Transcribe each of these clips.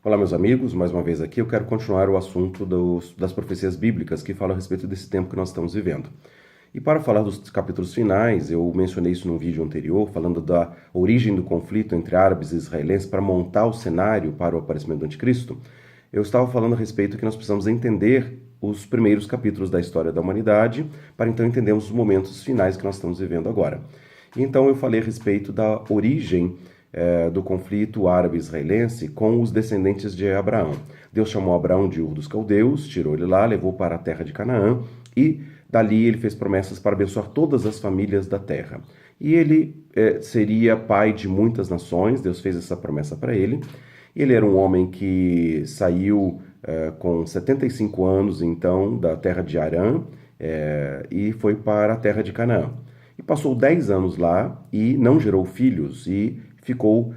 Olá, meus amigos, mais uma vez aqui eu quero continuar o assunto das profecias bíblicas que falam a respeito desse tempo que nós estamos vivendo. E para falar dos capítulos finais, eu mencionei isso num vídeo anterior, falando da origem do conflito entre árabes e israelenses para montar o cenário para o aparecimento do anticristo. Eu estava falando a respeito que nós precisamos entender os primeiros capítulos da história da humanidade para então entendermos os momentos finais que nós estamos vivendo agora. E então eu falei a respeito da origem do conflito árabe-israelense com os descendentes de Abraão. Deus chamou Abraão de Ur dos Caldeus, tirou ele lá, levou para a terra de Canaã e dali ele fez promessas para abençoar todas as famílias da terra. E ele seria pai de muitas nações, Deus fez essa promessa para ele. Ele era um homem que saiu com 75 anos, então, da terra de Harã e foi para a terra de Canaã. E passou 10 anos lá e não gerou filhos e ficou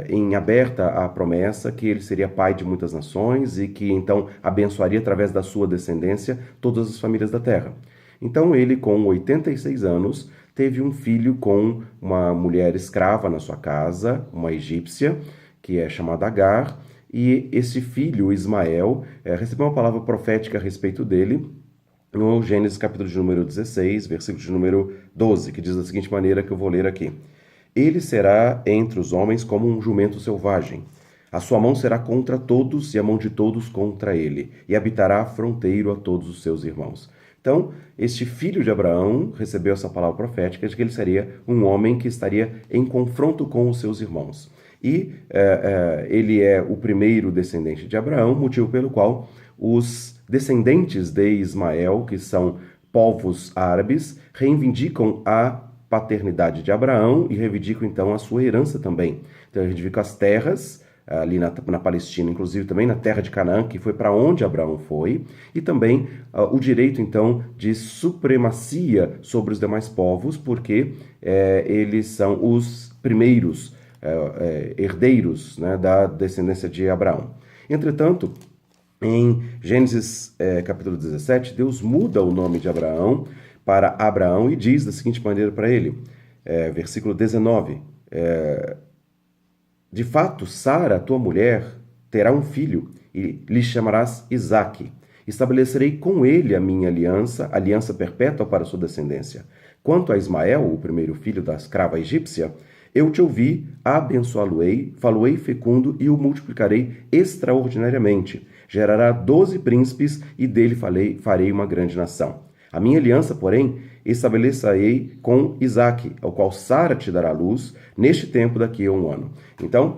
em aberta a promessa que ele seria pai de muitas nações e que então abençoaria através da sua descendência todas as famílias da terra. Então ele, com 86 anos, teve um filho com uma mulher escrava na sua casa, uma egípcia, que é chamada Agar, e esse filho, Ismael, recebeu uma palavra profética a respeito dele, no Gênesis capítulo de número 16, versículo de número 12, que diz da seguinte maneira que eu vou ler aqui. Ele será entre os homens como um jumento selvagem. A sua mão será contra todos e a mão de todos contra ele, e habitará fronteiro a todos os seus irmãos. Então, este filho de Abraão recebeu essa palavra profética de que ele seria um homem que estaria em confronto com os seus irmãos. E ele é o primeiro descendente de Abraão, motivo pelo qual os descendentes de Ismael, que são povos árabes, reivindicam a paternidade de Abraão e reivindicam então a sua herança também. Então reivindicam as terras ali na Palestina, inclusive também na terra de Canaã, que foi para onde Abraão foi, e também o direito então de supremacia sobre os demais povos, porque eles são os primeiros herdeiros, né, da descendência de Abraão. Entretanto, em Gênesis capítulo 17, Deus muda o nome de Abraão para Abraão e diz da seguinte maneira para ele, versículo 19, de fato, Sara, tua mulher, terá um filho e lhe chamarás Isaque. Estabelecerei com ele a minha aliança, aliança perpétua para sua descendência. Quanto a Ismael, o primeiro filho da escrava egípcia, eu te ouvi, abençoá-lo-ei, falo-ei fecundo e o multiplicarei extraordinariamente. Gerará 12 príncipes e dele farei uma grande nação. A minha aliança, porém, estabelecerei com Isaque, ao qual Sara te dará luz, neste tempo daqui a 1 ano. Então,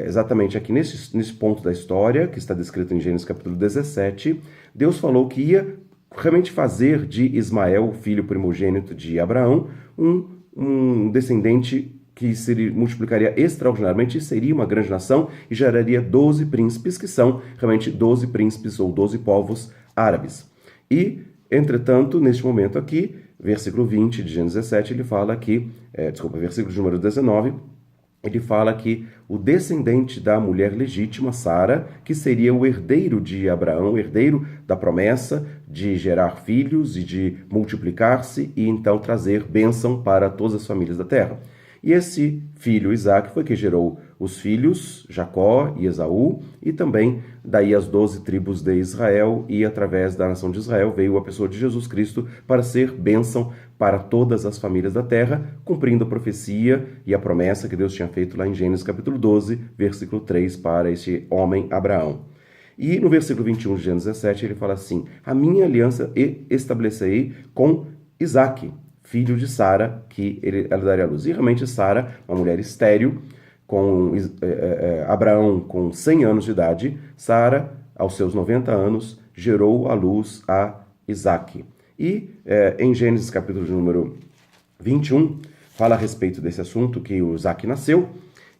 exatamente aqui nesse ponto da história, que está descrito em Gênesis capítulo 17, Deus falou que ia realmente fazer de Ismael, o filho primogênito de Abraão, um descendente que se multiplicaria extraordinariamente e seria uma grande nação e geraria 12 príncipes, que são realmente 12 príncipes ou 12 povos árabes. E, entretanto, neste momento aqui, versículo 20 de Gênesis 17, ele fala que, versículo de número 19, ele fala que o descendente da mulher legítima, Sara, que seria o herdeiro de Abraão, o herdeiro da promessa de gerar filhos e de multiplicar-se e então trazer bênção para todas as famílias da terra. E esse filho, Isaque, foi que gerou os filhos, Jacó e Esaú, e também daí as 12 tribos de Israel, e através da nação de Israel veio a pessoa de Jesus Cristo para ser bênção para todas as famílias da terra, cumprindo a profecia e a promessa que Deus tinha feito lá em Gênesis capítulo 12, versículo 3, para este homem Abraão. E no versículo 21 de Gênesis 17 ele fala assim, a minha aliança estabelecerei com Isaque, filho de Sara, que ela daria à luz. E realmente Sara, uma mulher estéril, com Abraão com 100 anos de idade, Sara, aos seus 90 anos, gerou à luz a Isaque. E em Gênesis capítulo de número 21, fala a respeito desse assunto, que o Isaque nasceu,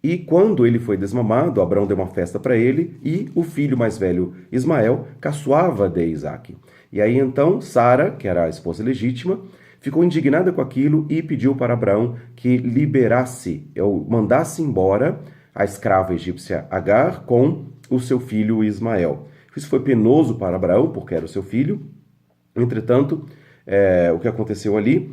e quando ele foi desmamado, Abraão deu uma festa para ele, e o filho mais velho, Ismael, caçoava de Isaque. E aí então Sara, que era a esposa legítima, ficou indignada com aquilo e pediu para Abraão que liberasse, ou mandasse embora a escrava egípcia Agar com o seu filho Ismael. Isso foi penoso para Abraão, porque era o seu filho. Entretanto, o que aconteceu ali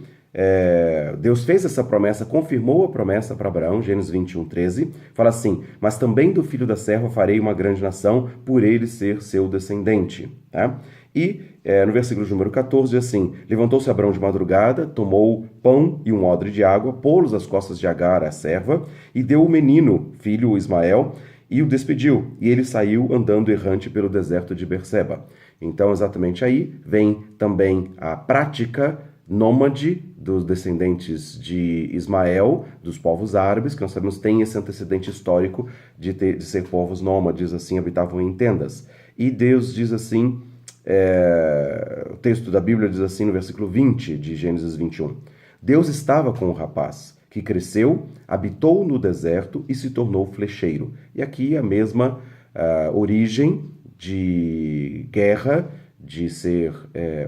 Deus fez essa promessa, confirmou a promessa para Abraão, Gênesis 21, 13, fala assim: mas também do filho da serva farei uma grande nação, por ele ser seu descendente. Tá? E no versículo número 14 diz assim: levantou-se Abraão de madrugada, tomou pão e um odre de água, pô-los às costas de Agar, a serva, e deu o menino, filho Ismael, e o despediu, e ele saiu andando errante pelo deserto de Berseba. Então, exatamente aí, vem também a prática nômade dos descendentes de Ismael, dos povos árabes, que nós sabemos tem esse antecedente histórico de ser povos nômades, assim, habitavam em tendas. E Deus diz assim, o texto da Bíblia diz assim no versículo 20 de Gênesis 21, Deus estava com o rapaz, que cresceu, habitou no deserto e se tornou flecheiro. E aqui a mesma origem de guerra, de ser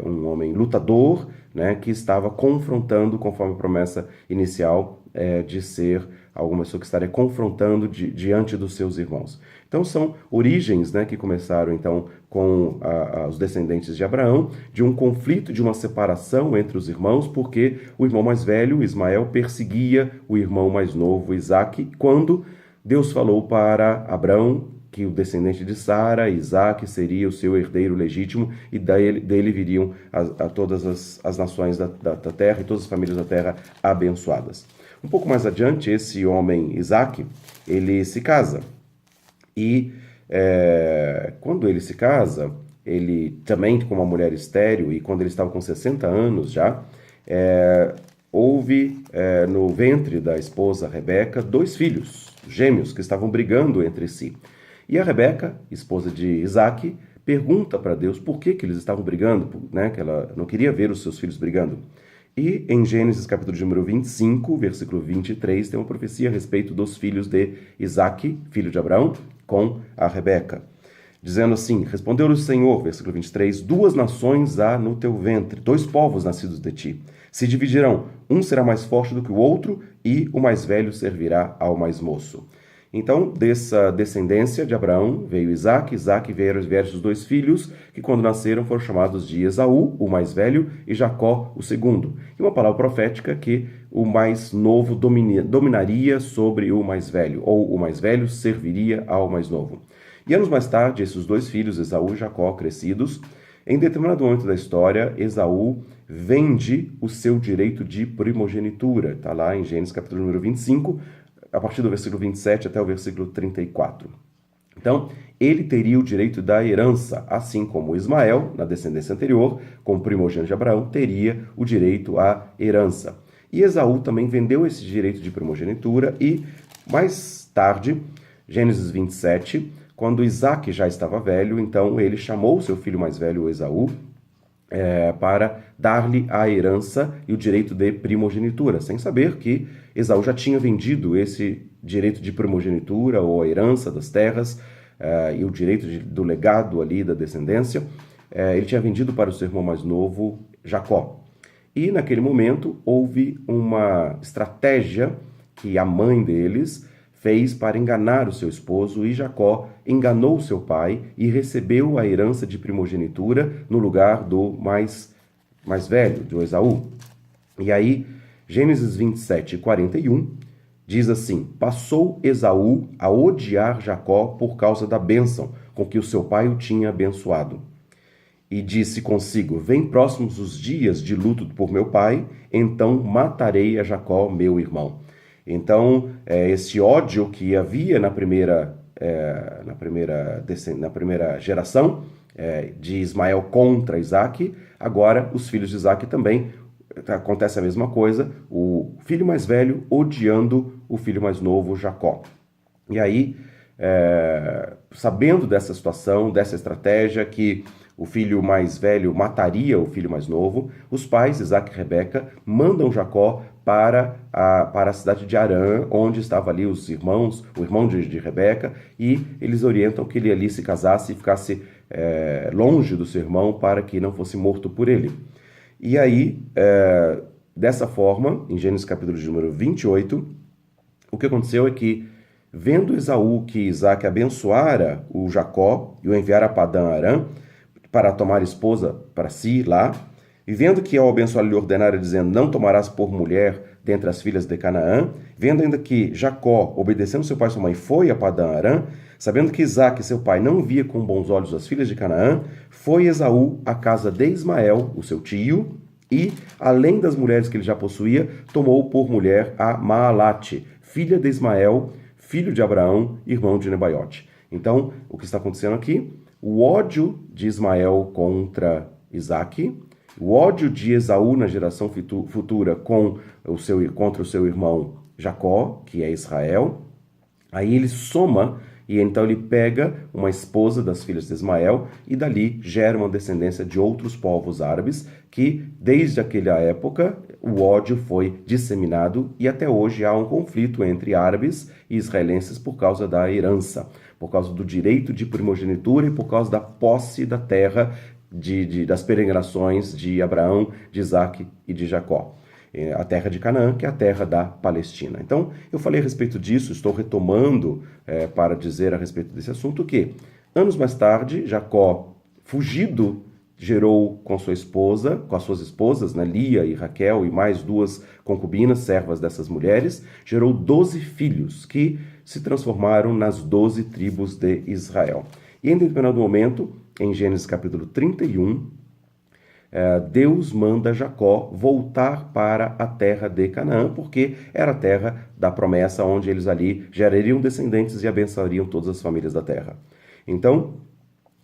um homem lutador, né, que estava confrontando, conforme a promessa inicial, de ser alguma pessoa que estaria confrontando diante dos seus irmãos. Então são origens, né, que começaram então com os descendentes de Abraão, de um conflito, de uma separação entre os irmãos, porque o irmão mais velho, Ismael, perseguia o irmão mais novo, Isaque, quando Deus falou para Abraão que o descendente de Sara, Isaque, seria o seu herdeiro legítimo, e dele viriam todas as nações da terra e todas as famílias da terra abençoadas. Um pouco mais adiante, esse homem, Isaque, ele se casa. E quando ele se casa, ele também com uma mulher estéril, e quando ele estava com 60 anos já, houve no ventre da esposa Rebeca 2 filhos, gêmeos, que estavam brigando entre si. E a Rebeca, esposa de Isaque, pergunta para Deus por que eles estavam brigando, né, que ela não queria ver os seus filhos brigando. E em Gênesis capítulo número 25, versículo 23, tem uma profecia a respeito dos filhos de Isaque, filho de Abraão, com a Rebeca. Dizendo assim, respondeu-lhe o Senhor, versículo 23, 2 nações há no teu ventre, 2 povos nascidos de ti. Se dividirão, um será mais forte do que o outro, e o mais velho servirá ao mais moço. Então, dessa descendência de Abraão veio Isaque vieram os 2 filhos, que quando nasceram foram chamados de Esaú, o mais velho, e Jacó, o segundo. E uma palavra profética que o mais novo dominaria sobre o mais velho, ou o mais velho serviria ao mais novo. E anos mais tarde, esses 2 filhos, Esaú e Jacó, crescidos, em determinado momento da história, Esaú vende o seu direito de primogenitura. Está lá em Gênesis capítulo número 25, a partir do versículo 27 até o versículo 34. Então, ele teria o direito da herança, assim como Ismael, na descendência anterior, como primogênito de Abraão, teria o direito à herança. E Esaú também vendeu esse direito de primogenitura e, mais tarde, Gênesis 27, quando Isaque já estava velho, então ele chamou seu filho mais velho, Esaú, para dar-lhe a herança e o direito de primogenitura, sem saber que Esaú já tinha vendido esse direito de primogenitura ou a herança das terras e o direito do legado ali da descendência, ele tinha vendido para o seu irmão mais novo, Jacó. E naquele momento houve uma estratégia que a mãe deles fez para enganar o seu esposo, e Jacó enganou seu pai e recebeu a herança de primogenitura no lugar do mais velho, do Esaú. E aí, Gênesis 27, 41, diz assim, passou Esaú a odiar Jacó por causa da bênção com que o seu pai o tinha abençoado. E disse consigo, vem próximos os dias de luto por meu pai, então matarei a Jacó, meu irmão. Então, esse ódio que havia na primeira geração de Ismael contra Isaque, agora os filhos de Isaque também, acontece a mesma coisa, o filho mais velho odiando o filho mais novo, Jacó. E aí, sabendo dessa situação, dessa estratégia que o filho mais velho mataria o filho mais novo, os pais, Isaque e Rebeca, mandam Jacó para a cidade de Harã, onde estavam ali os irmãos, o irmão de Rebeca, e eles orientam que ele ali se casasse e ficasse longe do seu irmão para que não fosse morto por ele. E aí, dessa forma, em Gênesis capítulo de número 28, o que aconteceu é que, vendo Esaú que Isaque abençoara o Jacó e o enviara a Padã Arã para tomar esposa para si lá, E vendo que ao abençoar lhe ordenara, dizendo, não tomarás por mulher dentre as filhas de Canaã, vendo ainda que Jacó, obedecendo seu pai e sua mãe, foi a Padã-Arã, sabendo que Isaque, seu pai, não via com bons olhos as filhas de Canaã, foi Esaú à casa de Ismael, o seu tio, e, além das mulheres que ele já possuía, tomou por mulher a Maalate, filha de Ismael, filho de Abraão, irmão de Nebaiote. Então, o que está acontecendo aqui? O ódio de Ismael contra Isaque, o ódio de Esaú na geração futura contra o seu irmão Jacó, que é Israel. Aí ele soma e então ele pega uma esposa das filhas de Ismael e dali gera uma descendência de outros povos árabes que, desde aquela época, o ódio foi disseminado e até hoje há um conflito entre árabes e israelenses por causa da herança, por causa do direito de primogenitura e por causa da posse da terra das peregrinações de Abraão, de Isaque e de Jacó. A terra de Canaã, que é a terra da Palestina. Então, eu falei a respeito disso, estou retomando para dizer a respeito desse assunto que, anos mais tarde, Jacó, fugido, gerou com sua esposa, com as suas esposas, né, Lia e Raquel, e mais 2 concubinas, servas dessas mulheres, gerou 12 filhos, que se transformaram nas 12 tribos de Israel. E em determinado momento, em Gênesis capítulo 31, Deus manda Jacó voltar para a terra de Canaã, porque era a terra da promessa, onde eles ali gerariam descendentes e abençoariam todas as famílias da terra. Então,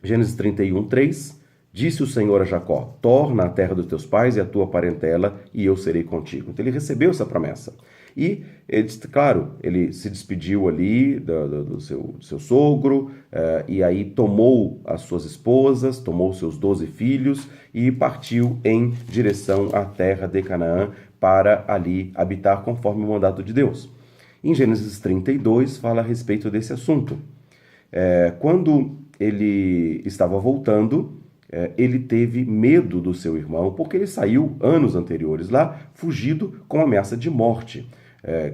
Gênesis 31, 3, disse o Senhor a Jacó, torna a terra dos teus pais e a tua parentela, e eu serei contigo. Então ele recebeu essa promessa. E, claro, ele se despediu ali do seu sogro, e aí tomou as suas esposas, tomou seus 12 filhos e partiu em direção à terra de Canaã para ali habitar conforme o mandato de Deus. Em Gênesis 32 fala a respeito desse assunto. Quando ele estava voltando, ele teve medo do seu irmão, porque ele saiu anos anteriores lá, fugido com ameaça de morte.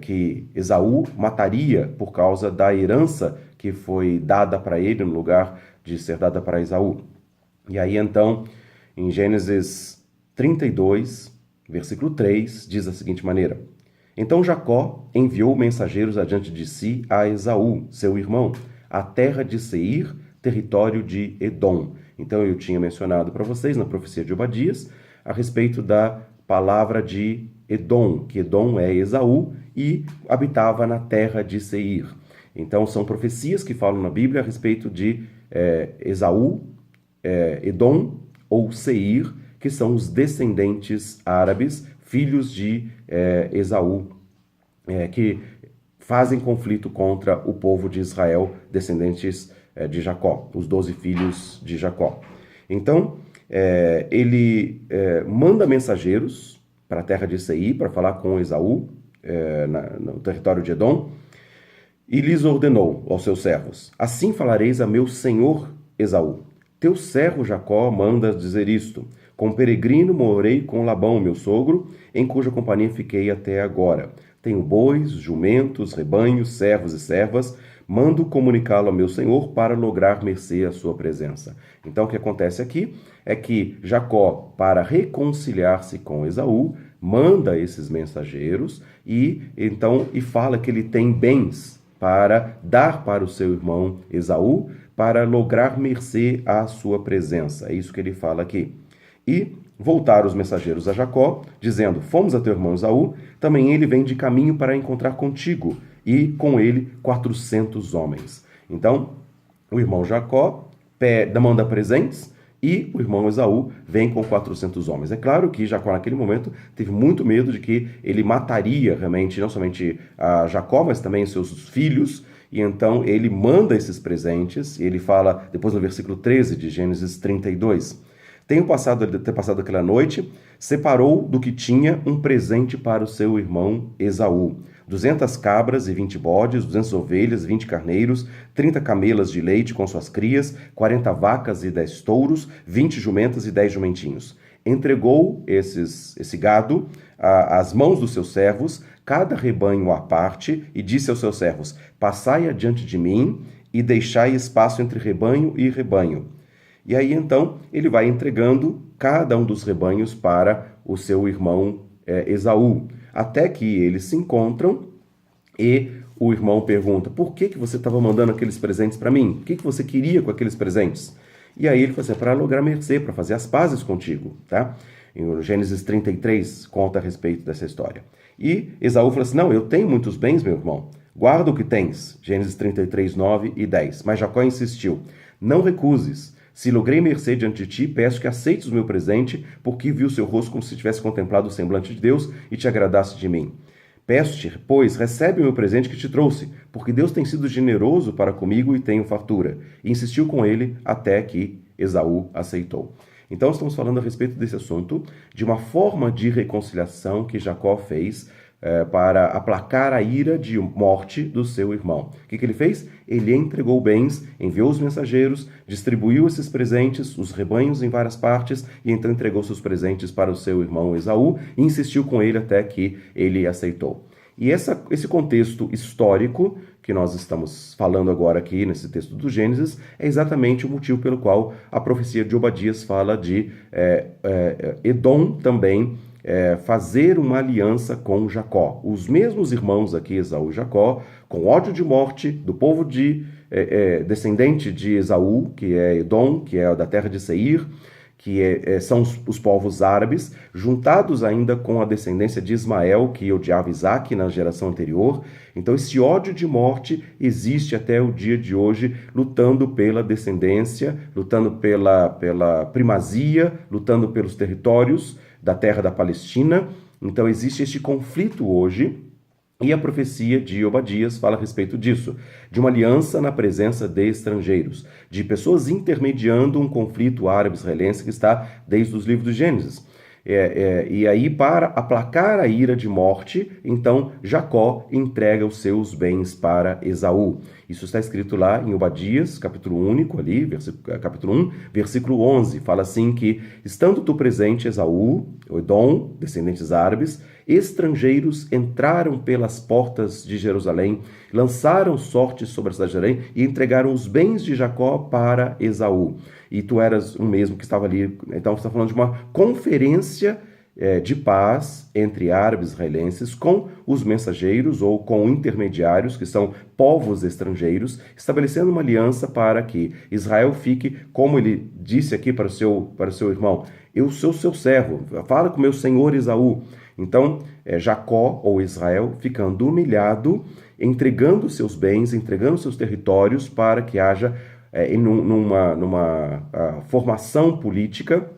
Que Esaú mataria por causa da herança que foi dada para ele no lugar de ser dada para Esaú. E aí então, em Gênesis 32, versículo 3, diz da seguinte maneira: Então Jacó enviou mensageiros adiante de si a Esaú, seu irmão, à terra de Seir, território de Edom. Então eu tinha mencionado para vocês na profecia de Obadias a respeito da palavra de Edom, que Edom é Esaú e habitava na terra de Seir. Então são profecias que falam na Bíblia a respeito de Esaú, Edom ou Seir, que são os descendentes árabes, filhos de Esaú, que fazem conflito contra o povo de Israel, descendentes de Jacó, os 12 filhos de Jacó. Então, ele manda mensageiros para a terra de Seir, para falar com Esaú, no território de Edom, e lhes ordenou aos seus servos: Assim falareis a meu senhor Esaú: Teu servo Jacó manda dizer isto: Com peregrino morei com Labão, meu sogro, em cuja companhia fiquei até agora. Tenho bois, jumentos, rebanhos, servos e servas. Mando comunicá-lo a meu senhor para lograr mercê à sua presença. Então, o que acontece aqui é que Jacó, para reconciliar-se com Esaú, manda esses mensageiros e fala que ele tem bens para dar para o seu irmão Esaú, para lograr mercê à sua presença. É isso que ele fala aqui. E voltaram os mensageiros a Jacó, dizendo: Fomos a teu irmão Esaú, também ele vem de caminho para encontrar contigo, e com ele 400 homens. Então, o irmão Jacó manda presentes e o irmão Esaú vem com 400 homens. É claro que Jacó, naquele momento, teve muito medo de que ele mataria realmente, não somente a Jacó, mas também seus filhos, e então ele manda esses presentes, e ele fala, depois no versículo 13 de Gênesis 32, ter passado aquela noite, separou do que tinha um presente para o seu irmão Esaú. 200 cabras e 20 bodes, 200 ovelhas, 20 carneiros, 30 camelas de leite com suas crias, 40 vacas e 10 touros, 20 jumentas e 10 jumentinhos. Entregou esse gado às mãos dos seus servos, cada rebanho à parte, e disse aos seus servos: Passai adiante de mim e deixai espaço entre rebanho e rebanho. E aí, então, ele vai entregando cada um dos rebanhos para o seu irmão Esaú, até que eles se encontram e o irmão pergunta: por que você estava mandando aqueles presentes para mim? O que você queria com aqueles presentes? E aí ele fala assim: para lograr mercê, para fazer as pazes contigo, tá? Em Gênesis 33 conta a respeito dessa história. E Esaú fala assim: não, eu tenho muitos bens, meu irmão, guarda o que tens. Gênesis 33, 9 e 10. Mas Jacó insistiu: não recuses. Se logrei mercê diante de ti, peço que aceites o meu presente, porque vi o seu rosto como se tivesse contemplado o semblante de Deus e te agradasse de mim. Peço-te, pois, recebe o meu presente que te trouxe, porque Deus tem sido generoso para comigo e tenho fartura. E insistiu com ele até que Esaú aceitou. Então estamos falando a respeito desse assunto, de uma forma de reconciliação que Jacó fez para aplacar a ira de morte do seu irmão. O que ele fez? Ele entregou bens, enviou os mensageiros, distribuiu esses presentes, os rebanhos em várias partes, e então entregou seus presentes para o seu irmão Esaú e insistiu com ele até que ele aceitou. E esse contexto histórico que nós estamos falando agora aqui nesse texto do Gênesis é exatamente o motivo pelo qual a profecia de Obadias fala de Edom também fazer uma aliança com Jacó. Os mesmos irmãos aqui, Esaú e Jacó, com ódio de morte do povo descendente de Esaú, que é Edom, que é da terra de Seir, que são os povos árabes, juntados ainda com a descendência de Ismael, que odiava Isaac na geração anterior. Então esse ódio de morte existe até o dia de hoje, lutando pela descendência, lutando pela primazia, lutando pelos territórios da terra da Palestina. Então existe este conflito hoje, e a profecia de Obadias fala a respeito disso, de uma aliança na presença de estrangeiros, de pessoas intermediando um conflito árabe-israelense que está desde os livros de Gênesis. E aí, para aplacar a ira de morte, então Jacó entrega os seus bens para Esaú. Isso está escrito lá em Obadias, capítulo único ali, capítulo 1, versículo 11. Fala assim que, estando tu presente, Esaú, Edom, descendentes árabes, estrangeiros entraram pelas portas de Jerusalém, lançaram sortes sobre a cidade de Jerusalém e entregaram os bens de Jacó para Esaú. E tu eras o mesmo que estava ali. Então, você está falando de uma conferência de paz entre árabes israelenses com os mensageiros ou com intermediários, que são povos estrangeiros, estabelecendo uma aliança para que Israel fique, como ele disse aqui para o seu irmão: eu sou seu servo, fala com meu senhor Esaú. Então, Jacó, ou Israel, ficando humilhado, entregando seus bens, entregando seus territórios para que haja numa formação política,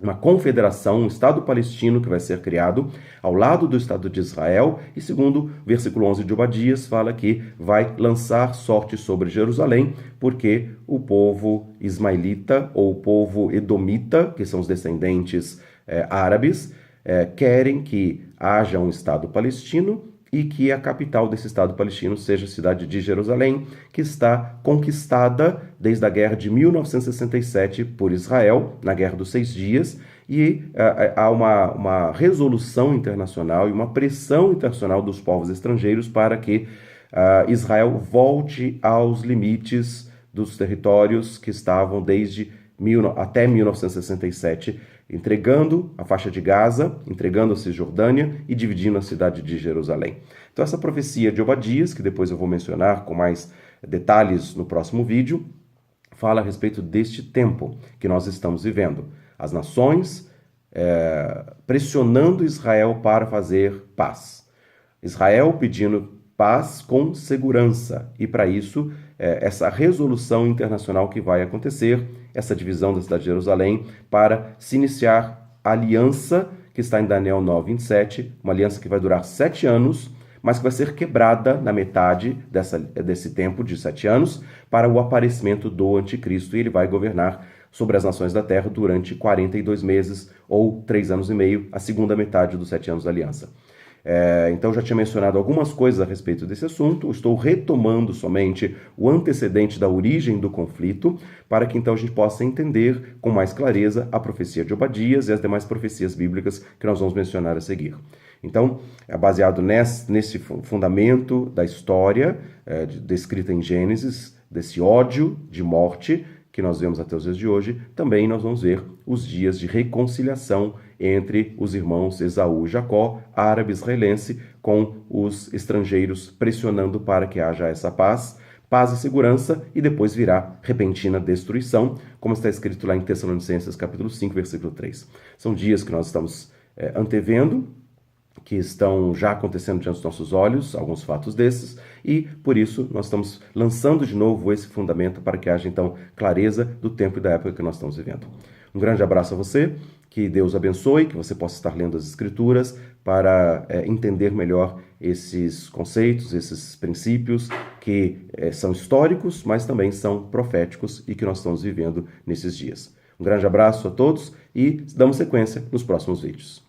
uma confederação, um Estado palestino que vai ser criado ao lado do Estado de Israel, e segundo o versículo 11 de Obadias, fala que vai lançar sorte sobre Jerusalém, porque o povo ismaelita ou o povo edomita, que são os descendentes árabes, querem que haja um Estado palestino e que a capital desse Estado palestino seja a cidade de Jerusalém, que está conquistada desde a guerra de 1967 por Israel, na Guerra dos 6 Dias, e há uma resolução internacional e uma pressão internacional dos povos estrangeiros para que Israel volte aos limites dos territórios que estavam até 1967, entregando a faixa de Gaza, entregando a Cisjordânia e dividindo a cidade de Jerusalém. Então essa profecia de Obadias, que depois eu vou mencionar com mais detalhes no próximo vídeo, fala a respeito deste tempo que nós estamos vivendo. As nações pressionando Israel para fazer paz. Israel pedindo paz com segurança, e para isso essa resolução internacional que vai acontecer, essa divisão da cidade de Jerusalém, para se iniciar a aliança que está em Daniel 9:27, uma aliança que vai durar 7 anos, mas que vai ser quebrada na metade desse tempo de 7 anos, para o aparecimento do anticristo, e ele vai governar sobre as nações da terra durante 42 meses, ou 3 anos e meio, a segunda metade dos 7 anos da aliança. Então já tinha mencionado algumas coisas a respeito desse assunto, estou retomando somente o antecedente da origem do conflito, para que então a gente possa entender com mais clareza a profecia de Obadias e as demais profecias bíblicas que nós vamos mencionar a seguir. Então, é baseado nesse fundamento da história descrita em Gênesis, desse ódio de morte que nós vemos até os dias de hoje, também nós vamos ver os dias de reconciliação entre os irmãos Esaú e Jacó, árabe-israelense, com os estrangeiros pressionando para que haja essa paz e segurança, e depois virá repentina destruição, como está escrito lá em Tessalonicenses capítulo 5, versículo 3. São dias que nós estamos antevendo, que estão já acontecendo diante dos nossos olhos, alguns fatos desses, e por isso nós estamos lançando de novo esse fundamento para que haja então clareza do tempo e da época que nós estamos vivendo. Um grande abraço a você, que Deus abençoe, que você possa estar lendo as Escrituras para entender melhor esses conceitos, esses princípios que são históricos, mas também são proféticos e que nós estamos vivendo nesses dias. Um grande abraço a todos e damos sequência nos próximos vídeos.